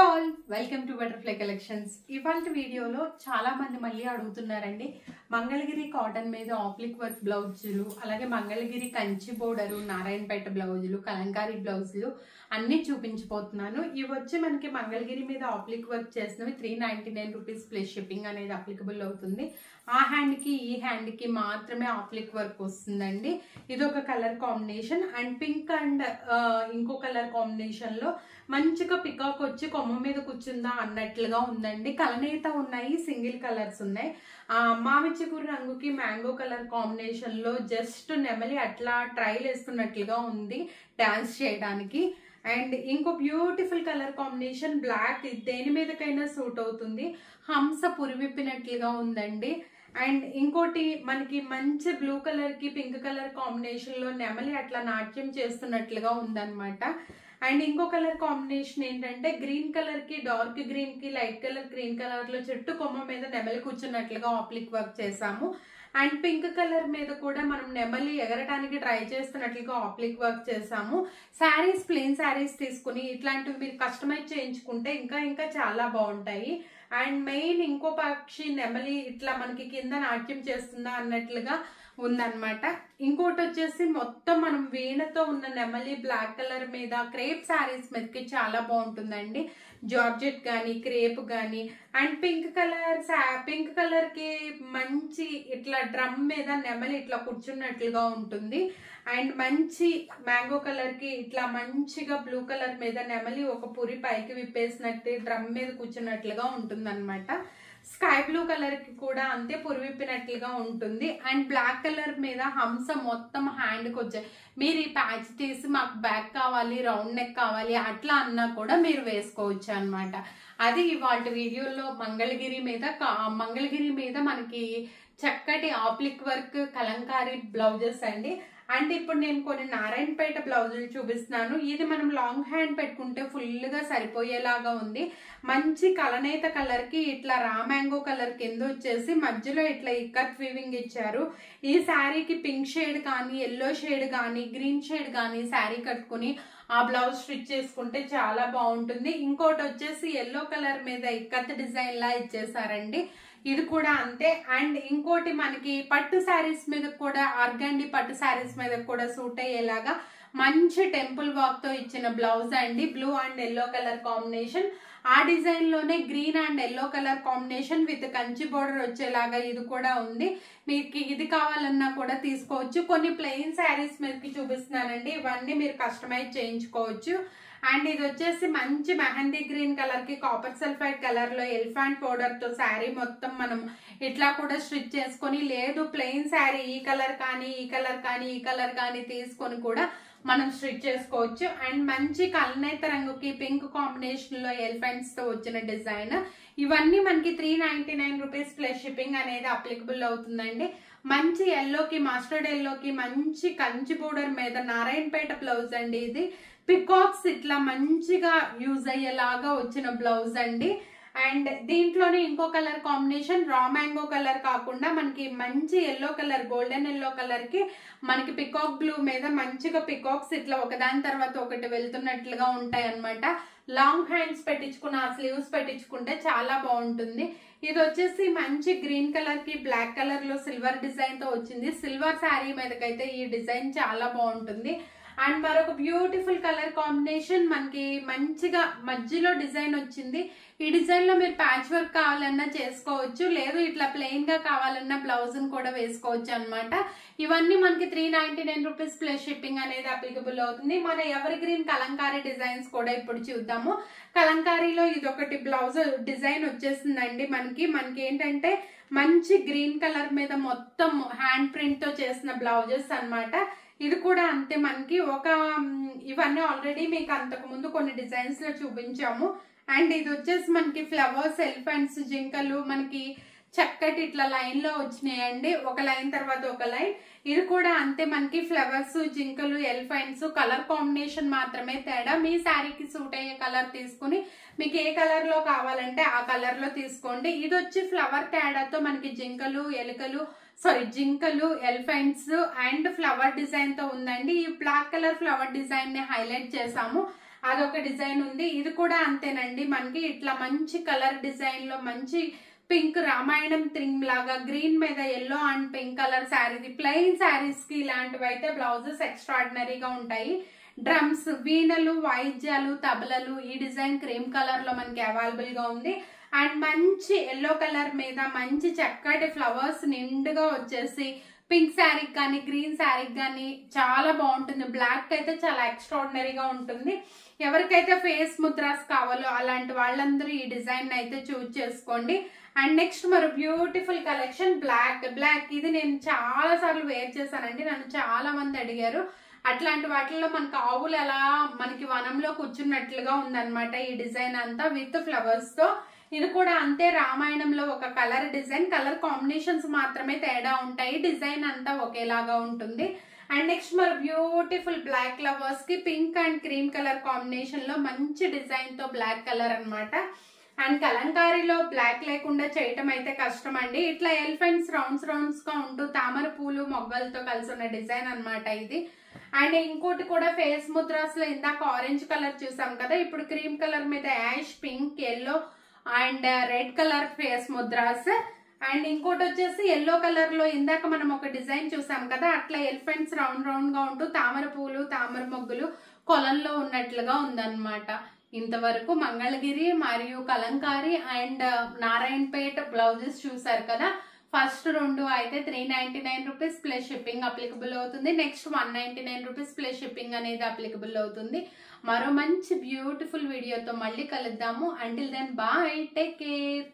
All welcome to butterfly collections. ఇవాళ వీడియోలో చాలా మంది మళ్ళీ అడుగుతున్నారండి మంగళగిరి కాటన్ మీద ఆప్లిక్ వర్క్ బ్లౌజులు, అలాగే మంగళగిరి కంచి బోర్డరు, నారాయణపేట బ్లౌజులు, కలంకారీ బ్లౌజులు అన్ని చూపించబోతున్నాను. ఇవి వచ్చి మనకి మంగళగిరి మీద ఆప్లిక్ వర్క్ చేసినవి 399 రూపీస్ ప్లస్ షిప్పింగ్ అనేది అప్లికబుల్ అవుతుంది. ఆ హ్యాండ్కి ఈ హ్యాండ్కి మాత్రమే ఆప్లిక్ వర్క్ వస్తుందండి. ఇది ఒక colour combination and pink and ఇంకో కలర్ కాంబినేషన్ లో మంచిగా పికాక్ వచ్చి కొమ్మ మీద కూర్చుందా అన్నట్లుగా ఉందండి. కలనేత ఉన్నాయి, సింగిల్ కలర్స్ ఉన్నాయి. మామిడి చిగురు రంగుకి మ్యాంగో కలర్ కాంబినేషన్ లో జస్ట్ నెమలి అట్లా ట్రైల్ వేస్తున్నట్లుగా ఉంది డాన్స్ చేయడానికి. అండ్ ఇంకో బ్యూటిఫుల్ కలర్ కాంబినేషన్ బ్లాక్, దేని మీదకైనా సూట్ అవుతుంది. హంస పురివిప్పినట్లుగా ఉందండి. అండ్ ఇంకోటి మనకి మంచి బ్లూ కలర్ కి పింక్ కలర్ కాంబినేషన్ లో నెమలి అట్లా నాట్యం చేస్తున్నట్లుగా ఉందన్నమాట. అండ్ ఇంకో కలర్ కాంబినేషన్ ఏంటంటే గ్రీన్ కలర్ కి డార్క్ గ్రీన్ కి లైట్ కలర్ గ్రీన్ కలర్ లో చెట్టు కొమ్మ మీద నెమలి కూర్చున్నట్లుగా ఆప్లిక్ వర్క్ చేసాము. అండ్ పింక్ కలర్ మీద కూడా మనం నెమలి ఎగరటానికి ట్రై చేస్తున్నట్లుగా ఆప్లిక్ వర్క్ చేసాము. శారీస్ ప్లెయిన్ శారీస్ తీసుకుని ఇట్లాంటివి మీరు కస్టమైజ్ చేయించుకుంటే ఇంకా ఇంకా చాలా బాగుంటాయి. అండ్ మెయిన్ ఇంకో పక్షి నెమలి ఇట్లా మనకి కింద నాట్యం చేస్తుందా అన్నట్లుగా ఉందన్నమాట. ఇంకోటి వచ్చేసి మొత్తం మనం వీణతో ఉన్న నెమలి బ్లాక్ కలర్ మీద క్రేప్ శారీస్ మీదకి చాలా బాగుంటుందండి. జార్జెట్ కానీ క్రేప్ కానీ. అండ్ పింక్ కలర్ కి మంచి ఇట్లా డ్రమ్ మీద నెమలి ఇట్లా కూర్చున్నట్లుగా ఉంటుంది. అండ్ మంచి మ్యాంగో కలర్ కి ఇట్లా మంచిగా బ్లూ కలర్ మీద నెమలి ఒక పురి పైకి విప్పేసినట్టు డ్రమ్ మీద కూర్చున్నట్లుగా ఉంటుంది అనమాట. స్కై బ్లూ కలర్ కి కూడా అంతే పురివిప్పినట్లుగా ఉంటుంది. అండ్ బ్లాక్ కలర్ మీద హంస మొత్తం హ్యాండ్ కి వచ్చాయి. మీరు ఈ ప్యాచ్ తీసి మాకు బ్యాక్ కావాలి, రౌండ్ నెక్ కావాలి అట్లా అన్నా కూడా మీరు వేసుకోవచ్చు అనమాట. అది ఇవాళ వీడియోలో మంగళగిరి మీద మనకి చక్కటి ఆప్లిక్ వర్క్ కలంకారీ బ్లౌజెస్ అండి. అంటే ఇప్పుడు నేను కొన్ని నారాయణపేట బ్లౌజులు చూపిస్తున్నాను. ఇది మనం లాంగ్ హ్యాండ్ పెట్టుకుంటే ఫుల్ గా సరిపోయేలాగా ఉంది. మంచి కలనేత కలర్ కి ఇట్లా రామ్యాంగో కలర్ కింద వచ్చేసి మధ్యలో ఇట్లా ఇక్కత్ వీవింగ్ ఇచ్చారు. ఈ శారీకి పింక్ షేడ్ కానీ, ఎల్లో షేడ్ కానీ, గ్రీన్ షేడ్ కానీ శారీ కట్టుకుని ఆ బ్లౌజ్ స్టిచ్ చేసుకుంటే చాలా బాగుంటుంది. ఇంకోటి వచ్చేసి ఎల్లో కలర్ మీద ఇక్కత్ డిజైన్ లా ఇచ్చేసారండి. ఇది కూడా అంతే. అండ్ ఇంకోటి మనకి పట్టు శారీస్ మీద కూడా, ఆర్గాండి పట్టు శారీస్ మీద కూడా సూట్ అయ్యేలాగా మంచి టెంపుల్ వర్క్ తో ఇచ్చిన బ్లౌజ్ అండి. Blue and yellow colour combination. ఆ డిజైన్ లోనే green and yellow colour combination with Kanchi border వచ్చేలాగా ఇది కూడా ఉంది. మీకు ఇది కావాలన్నా కూడా తీసుకోవచ్చు. కొన్ని ప్లెయిన్ శారీస్ మీదకి చూపిస్తున్నానండి. ఇవన్నీ మీరు కస్టమైజ్ చేయించుకోవచ్చు. అండ్ ఇది వచ్చేసి మంచి మెహందీ గ్రీన్ కలర్ కి కాపర్ సల్ఫైడ్ కలర్ లో ఎలిఫెంట్ పౌడర్ తో శారీ మొత్తం మనం ఇట్లా కూడా స్టిచ్ చేసుకొని, లేదు ప్లెయిన్ శారీ ఈ కలర్ కానీ ఈ కలర్ కానీ ఈ కలర్ కానీ తీసుకొని కూడా మనం స్టిచ్ చేసుకోవచ్చు. అండ్ మంచి కలనేత రంగుకి పింక్ కాంబినేషన్ లో ఎలిఫెంట్స్ తో వచ్చిన డిజైన్. ఇవన్నీ మనకి 399 రూపీస్ ప్లస్ షిప్పింగ్ అనేది అప్లికబుల్ అవుతుందండి. మంచి ఎల్లోకి, మస్టర్డ్ ఎల్లోకి మంచి కంచి బోర్డర్ మీద నారాయణపేట బ్లౌజ్ అండి. ఇది పికాక్స్ ఇట్లా మంచిగా యూజ్ అయ్యేలాగా వచ్చిన బ్లౌజ్ అండి. అండ్ దీంట్లోనే ఇంకో colour combination raw mango colour కాకుండా మనకి మంచి yellow colour, golden yellow colour కి మనకి పికాక్ బ్లూ మీద మంచిగా పికాక్స్ ఇట్లా ఒకదాని తర్వాత ఒకటి వెళ్తున్నట్లుగా ఉంటాయి అనమాట. లాంగ్ హ్యాండ్స్ పెట్టించుకున్న, స్లీవ్స్ పెట్టించుకుంటే చాలా బాగుంటుంది. ఇది వచ్చేసి మంచి గ్రీన్ కలర్ కి బ్లాక్ కలర్ లో సిల్వర్ డిజైన్ తో వచ్చింది. సిల్వర్ శారీ మీదకైతే ఈ డిజైన్ చాలా బాగుంటుంది. అండ్ మరొక బ్యూటిఫుల్ కలర్ కాంబినేషన్ మనకి మంచిగా మధ్యలో డిజైన్ వచ్చింది. ఈ డిజైన్ లో మీరు ప్యాచ్ వర్క్ కావాలన్నా చేసుకోవచ్చు, లేదు ఇట్లా ప్లెయిన్ గా కావాలన్నా బ్లౌజ్ కూడా వేసుకోవచ్చు అనమాట. ఇవన్నీ మనకి 399 రూపీస్ ప్లస్ షిప్పింగ్ అనేది అప్లికబుల్ అవుతుంది. మన ఎవర్ గ్రీన్ కలంకారీ డిజైన్స్ కూడా ఇప్పుడు చూద్దాము. కలంకారీలో ఇది ఒకటి బ్లౌజ్ డిజైన్ వచ్చేసిందండి. మనకి ఏంటంటే మంచి గ్రీన్ కలర్ మీద మొత్తం హ్యాండ్ ప్రింట్ తో చేసిన బ్లౌజెస్ అన్నమాట. ఇది కూడా అంతే. మనకి ఇవన్నీ ఆల్రెడీ మీకు అంతకు ముందు కొన్ని డిజైన్స్ లో చూపించాము. అండ్ ఇది వచ్చేసి మనకి ఫ్లవర్స్, ఎలిఫెంట్స్, జింకలు మనకి చక్కటి ఇట్లా లైన్ లో వచ్చినాయండి. ఒక లైన్ తర్వాత ఒక లైన్. ఇది కూడా అంతే. మనకి ఫ్లవర్స్, జింకలు, ఎలిఫెంట్స్ కలర్ కాంబినేషన్ మాత్రమే తేడా. మీ శారీకి సూట్ అయ్యే కలర్ తీసుకుని మీకు ఏ కలర్ లో కావాలంటే ఆ కలర్ లో తీసుకోండి. ఇది వచ్చి ఫ్లవర్ తేడాతో మనకి జింకలు, ఎలిఫెంట్స్ అండ్ ఫ్లవర్ డిజైన్ తో ఉందండి. ఈ బ్లాక్ కలర్ ఫ్లవర్ డిజైన్ ని హైలైట్ చేసాము. అదొక డిజైన్ ఉంది. ఇది కూడా అంతేనండి, మనకి ఇట్లా మంచి కలర్ డిజైన్ లో మంచి పింక్ రామాయణం థీమ్ లాగా గ్రీన్ మీద yellow and pink colour sari. Plain saris కి ఇలాంటివి అయితే బ్లౌజెస్ ఎక్స్ట్రాడినరీగా ఉంటాయి. డ్రమ్స్, వీణలు, వాయిద్యాలు, తబలలు, ఈ డిజైన్ క్రీమ్ కలర్ లో మనకి అవైలబుల్ గా ఉంది. అండ్ మంచి ఎల్లో కలర్ మీద మంచి చక్కటి ఫ్లవర్స్ నిండుగా వచ్చేసి పింక్ శారీకి కానీ గ్రీన్ శారీకి కానీ చాలా బాగుంటుంది. బ్లాక్ అయితే చాలా ఎక్స్ట్రాడినరీగా ఉంటుంది. ఎవరికైతే ఫేస్ ముద్రాస్ కావాలో అలాంటి వాళ్ళందరూ ఈ డిజైన్ అయితే చూజ్ చేసుకోండి. అండ్ నెక్స్ట్ మరో బ్యూటిఫుల్ కలెక్షన్ బ్లాక్. ఇది నేను చాలా సార్లు వేర్ చేశానండి, నన్ను చాలా మంది అడిగారు. అట్లాంటి వాటిల్లో మనకు ఆవులు ఎలా మనకి వనంలో కూర్చున్నట్లుగా ఉందన్నమాట ఈ డిజైన్ అంతా విత్ ఫ్లవర్స్ తో. ఇది కూడా అంతే, రామాయణంలో ఒక కలర్ డిజైన్, కలర్ కాంబినేషన్స్ మాత్రమే తేడా ఉంటాయి, డిజైన్ అంతా ఒకేలాగా ఉంటుంది. అండ్ నెక్స్ట్ మరి బ్యూటిఫుల్ బ్లాక్ లవర్స్ కి pink and cream colour combination లో మంచి డిజైన్ తో బ్లాక్ కలర్ అన్నమాట. అండ్ కలంకారీలో బ్లాక్ లేకుండా చేయటం అయితే కష్టం అండి. ఇట్లా ఎలిఫెంట్స్ రౌండ్స్ గా ఉంటూ తామర పూలు మొగ్గలతో కలిసి ఉన్న డిజైన్ అన్నమాట ఇది. అండ్ ఇంకోటి కూడా ఫేస్ ముద్రాస్ లో ఇందాక ఆరెంజ్ కలర్ చూసాం కదా, ఇప్పుడు క్రీమ్ కలర్ మీద ash, pink, yellow and red colour face ముద్రాస్. అండ్ ఇంకోటి వచ్చేసి ఎల్లో కలర్ లో ఇందాక మనం ఒక డిజైన్ చూసాం కదా, అట్లా ఎలిఫెంట్స్ రౌండ్ గా ఉంటూ తామర పూలు, తామర మొగ్గులు కొలంలో ఉన్నట్లుగా ఉందన్నమాట. ఇంతవరకు మంగళగిరి మరియు కలంకారీ అండ్ నారాయణపేట బ్లౌజెస్ చూసారు కదా. ఫస్ట్ రెండు అయితే 399 రూపీస్ ప్లస్ షిప్పింగ్ అప్లికబుల్ అవుతుంది. నెక్స్ట్ 199 రూపీస్ ప్లస్ షిప్పింగ్ అనేది అప్లికబుల్ అవుతుంది. మరో మంచి బ్యూటిఫుల్ వీడియోతో మళ్ళీ కలుద్దాము. Until then bye, take care.